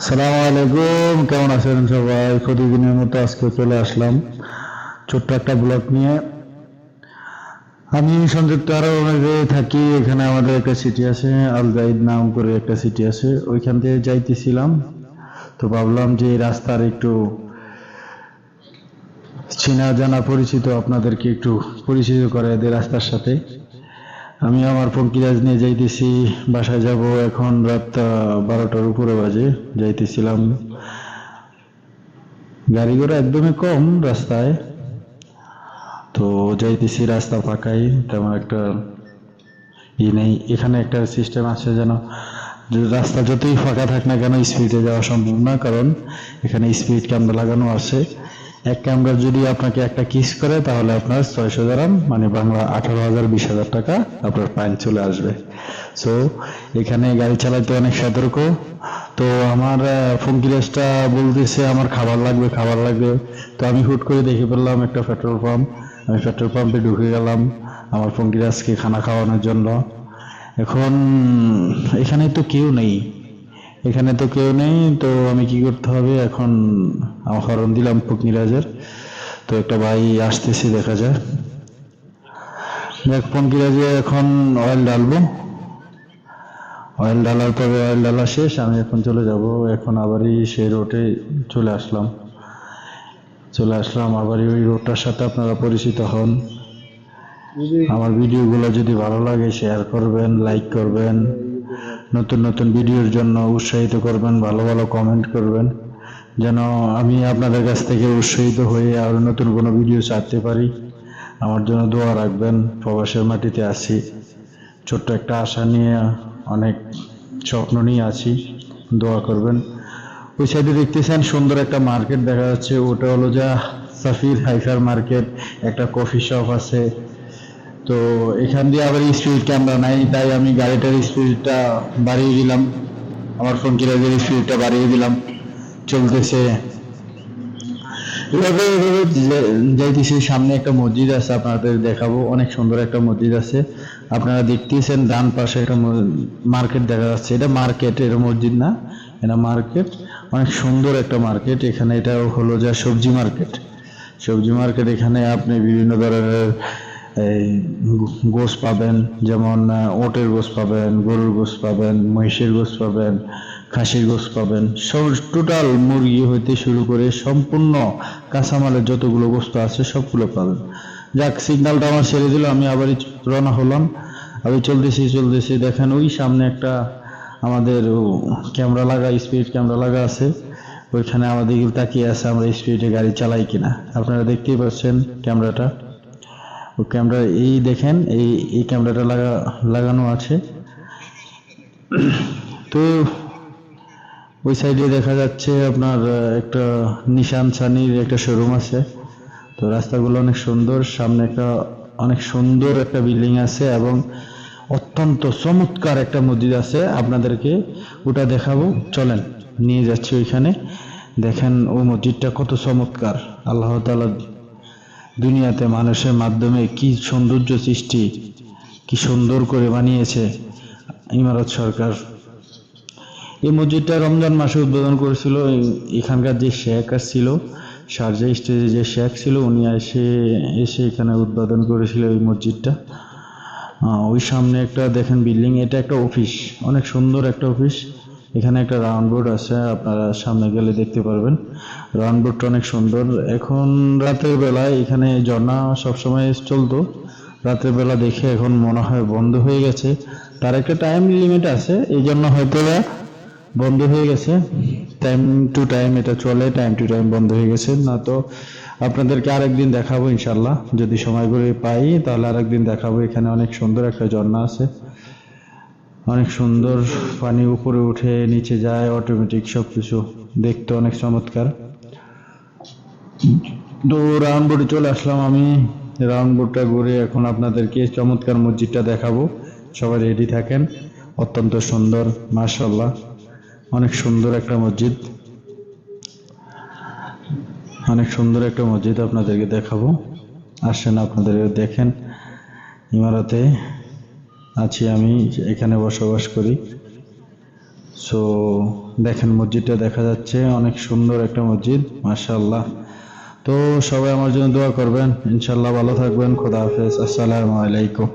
সালামু আলাইকুম, কেমন আছেন সবাই? প্রতিদিনের মতো আজকে চলে আসলাম ছোট্ট একটা ব্লগ নিয়ে। আমি সংযুক্ত আরব আমিরাতে থাকি। এখানে আমাদের একটা সিটি আছে, আল জাইদ নাম করে একটা সিটি আছে। ওইখান থেকে যাইতেছিলাম, তো ভাবলাম যে এই রাস্তার একটু চেনা জানা পরিচিত আপনাদেরকে একটু পরিচিত করে দেয় রাস্তার সাথে। আমি আমার পঙ্কিরাজ নিয়ে যাইতেছি, বাসায় যাব। এখন রাত 12টার উপরে বাজে। যাইতেছিলাম, গাড়ি ঘোড়া একদমই কম রাস্তায়। তো যাইতেছি, রাস্তা ফাঁকাই, তেমন একটা নেই। এখানে একটা সিস্টেম আছে যেন, যে রাস্তা যতই ফাঁকা থাক না কেন স্পিডে যাওয়া সম্ভব না, কারণ এখানে স্পিড ক্যামেরা লাগানো আছে। এক ক্যামেরা যদি আপনাকে একটা কিস করে তাহলে আপনার 600 দারাম, মানে বাংলা 18,000 20,000 টাকা আপনার ফাইন চলে আসবে। সো এখানে গাড়ি চালাতে অনেক সতর্ক। তো আমার ফঙ্কিরাজটা বলতেছে আমার খাবার লাগবে, খাবার লাগবে। তো আমি হুট করে দেখে পেলাম একটা পেট্রোল পাম্প। আমি পেট্রোল পাম্পে ঢুকে গেলাম আমার ফঙ্কিরাজকে খানা খাওয়ানোর জন্য। এখন এখানে তো কেউ নেই, এখানে তো কেউ নেই। তো আমি কি করতে হবে এখন? আমার হরন দিলাম ফকিরাজের। তো একটা ভাই আসতেছে, দেখা যায়। দেখ ফকিরাজে এখন অয়েল ঢালবো। অয়েল ঢালার পরে, অয়েল ঢালা শেষ, আমি এখন চলে যাব। এখন আবারই সেই রোডে চলে আসলাম। আবারই ওই রোডটার সাথে আপনারা পরিচিত হন। আমার ভিডিওগুলো যদি ভালো লাগে শেয়ার করবেন, লাইক করবেন, নতুন নতুন ভিডিওর জন্য উৎসাহিত করবেন, ভালো ভালো কমেন্ট করবেন, যেন আমি আপনাদের কাছ থেকে উৎসাহিত হয়ে আরো নতুন কোনো ভিডিও ছাড়তে পারি। আমার জন্য দোয়া রাখবেন। প্রবাসের মাটিতে আছি, ছোট্ট একটা আশা নিয়ে, অনেক স্বপ্ন নিয়ে আছি, দোয়া করবেন। ওই সাইডে দেখতেছেন সুন্দর একটা মার্কেট দেখা যাচ্ছে, ওটা হলো যা সাফির হাইফার মার্কেট। একটা কফি শপ আছে। তো এখান দিয়ে আবার স্পিড ক্যামেরা নাই, তাই আমি গাড়িটার স্পিডটা বাড়িয়ে দিলাম, আমার ফোন কিরাজের স্পিডটা বাড়িয়ে দিলাম। চলতেছে এভাবে এভাবে যাইতেছি। সামনে একটা মসজিদ আছে, আপনাদের দেখাবো। অনেক সুন্দর একটা মসজিদ আছে। আপনারা দেখতেছেন ডান পাশে একটা মার্কেট দেখা যাচ্ছে। এটা মার্কেট, এটা মসজিদ না, এটা মার্কেট। অনেক সুন্দর একটা মার্কেট। এখানে এটা হলো যা সবজি মার্কেট। সবজি মার্কেট, এখানে আপনি বিভিন্ন ধরনের এই গোশ পাবেন, যেমন ওটের গোশ পাবেন, গরুর গোশ পাবেন, মহিষের গোশ পাবেন, খাসির গোশ পাবেন, সব টোটাল মুরগি হইতে শুরু করে সম্পূর্ণ কাঁচামালের যতগুলো বস্তু আছে সবগুলো পাবেন। যাক, সিগন্যালটা আমার ছেড়ে দিল, আমি আবারই রওনা হলাম। আমি চলতেছি, দেখেন ওই সামনে একটা আমাদের ক্যামেরা লাগা, স্পিড ক্যামেরা লাগা আছে। ওইখানে আমাদের তাকিয়ে আছে আমরা স্পিডে গাড়ি চালাই কিনা। আপনারা দেখতেই পাচ্ছেন ক্যামেরাটা। ওই ক্যামেরা, এই দেখেন, এই ক্যামেরাটা লাগানো আছে। তো ওই সাইডে দেখা যাচ্ছে আপনার একটা নিশান সানির একটা শোরুম আছে। তো রাস্তাগুলো অনেক সুন্দর। সামনে একটা অনেক সুন্দর একটা বিল্ডিং আছে এবং অত্যন্ত চমৎকার একটা মসজিদ আছে। আপনাদেরকে ওটা দেখাবো, চলেন নিয়ে যাচ্ছি ওইখানে। দেখেন ওই মসজিদটা কত চমৎকার। আল্লাহ তাআলা দুনিয়াতে মানুষের মাধ্যমে কি সৌন্দর্য সৃষ্টি, কি সুন্দর করে বানিয়েছে ইমারত সরকার। এই মসজিদটা রমজান মাসে উদ্বোধন করেছিল। এখানকার যে শেখ ছিল, শারজা স্টেজে যে শেখ ছিল, উনি এসে এখানে উদ্বোধন করেছিল এই মসজিদটা। ওই সামনে একটা দেখেন বিল্ডিং, এটা একটা অফিস, অনেক সুন্দর একটা অফিস। এখানে একটা রাউন্ড বোর্ড আছে, আপনারা সামনে গেলে দেখতে পারবেন। রাউন্ড বোর্ডটা অনেক সুন্দর। এখন রাতের বেলায় এখানে ঝর্ণা সবসময় চলতো, রাতের বেলা দেখে এখন মনে হয় বন্ধ হয়ে গেছে। তার একটা টাইম লিমিট আছে, এই জন্য হয়তো বন্ধ হয়ে গেছে। টাইম টু টাইম এটা চলে, টাইম টু টাইম বন্ধ হয়ে গেছে। না তো আপনাদেরকে আরেকদিন দেখাবো ইনশাল্লাহ, যদি সময় করে পাই তাহলে আরেকদিন দেখাবো। এখানে অনেক সুন্দর একটা ঝর্ণা আছে, অনেক সুন্দর পানি উপরে উঠে নিচে যায় অটোমেটিক, সবকিছু দেখতে অনেক চমৎকার। তো রাউন্ড বোর্ডে চলে আসলাম আমি। রাউন্ড বোর্ডটা ঘুরে এখন আপনাদেরকে চমৎকার মসজিদটা দেখাবো। সবাই রেডি থাকেন। অত্যন্ত সুন্দর, মাশাআল্লাহ, অনেক সুন্দর একটা মসজিদ, অনেক সুন্দর একটা মসজিদ আপনাদেরকে দেখাবো। আসেন আপনাদের দেখেন। ইমারতে আছি আমি, এখানে বসবাস করি। সো দেখেন মসজিদটা দেখা যাচ্ছে, অনেক সুন্দর একটা মসজিদ, মাশাআল্লাহ। তো সবাই আমার জন্য দোয়া করবেন, ইনশাআল্লাহ। ভালো থাকবেন, খোদা হাফেজ, আসসালামু আলাইকুম।